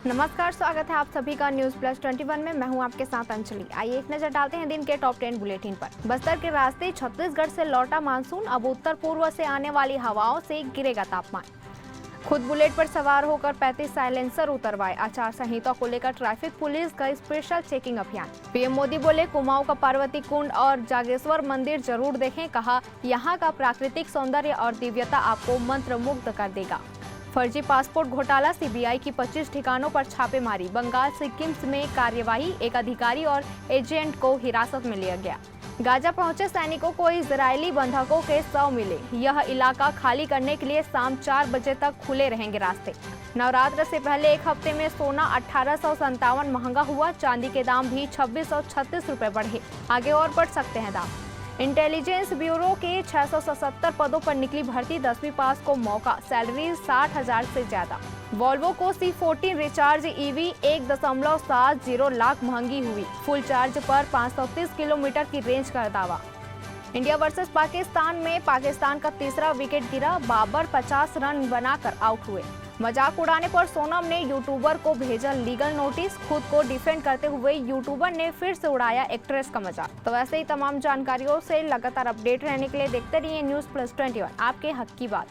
नमस्कार, स्वागत है आप सभी का न्यूज प्लस 21 में। मैं हूं आपके साथ अंजलि। आइए एक नजर डालते हैं दिन के टॉप 10 बुलेटिन पर। बस्तर के रास्ते छत्तीसगढ़ से लौटा मानसून, अब उत्तर पूर्व से आने वाली हवाओं से गिरेगा तापमान। खुद बुलेट पर सवार होकर 35 साइलेंसर उतरवाए, आचार संहिता को लेकर ट्रैफिक पुलिस का स्पेशल चेकिंग अभियान। पीएम मोदी बोले कुमाऊं का पार्वती कुंड और जागेश्वर मंदिर जरूर देखें, कहा यहां का प्राकृतिक सौंदर्य और दिव्यता आपको मंत्रमुग्ध कर देगा। फर्जी पासपोर्ट घोटाला, सीबीआई की 25 ठिकानों पर छापेमारी, बंगाल सिक्किम में कार्यवाही, एक अधिकारी और एजेंट को हिरासत में लिया गया। गाजा पहुंचे सैनिकों को इजरायली बंधकों के शव मिले, यह इलाका खाली करने के लिए शाम 4 बजे तक खुले रहेंगे रास्ते। नवरात्र से पहले एक हफ्ते में सोना 1857 महंगा हुआ, चांदी के दाम भी 2636 रुपए बढ़े, आगे और बढ़ सकते हैं दाम। इंटेलिजेंस ब्यूरो के 677 पदों पर निकली भर्ती, 10वीं पास को मौका, सैलरी 60,000 से ज्यादा। वॉल्वो को C14 रिचार्ज ईवी 1.70 लाख महंगी हुई, फुल चार्ज पर 530 किलोमीटर की रेंज का दावा। इंडिया वर्सेस पाकिस्तान में पाकिस्तान का तीसरा विकेट गिरा, बाबर 50 रन बनाकर आउट हुए। मजाक उड़ाने पर सोनम ने यूट्यूबर को भेजा लीगल नोटिस, खुद को डिफेंड करते हुए यूट्यूबर ने फिर से उड़ाया एक्ट्रेस का मजाक। तो ऐसे ही तमाम जानकारियों से लगातार अपडेट रहने के लिए देखते रहिए न्यूज प्लस 21, आपके हक की बात।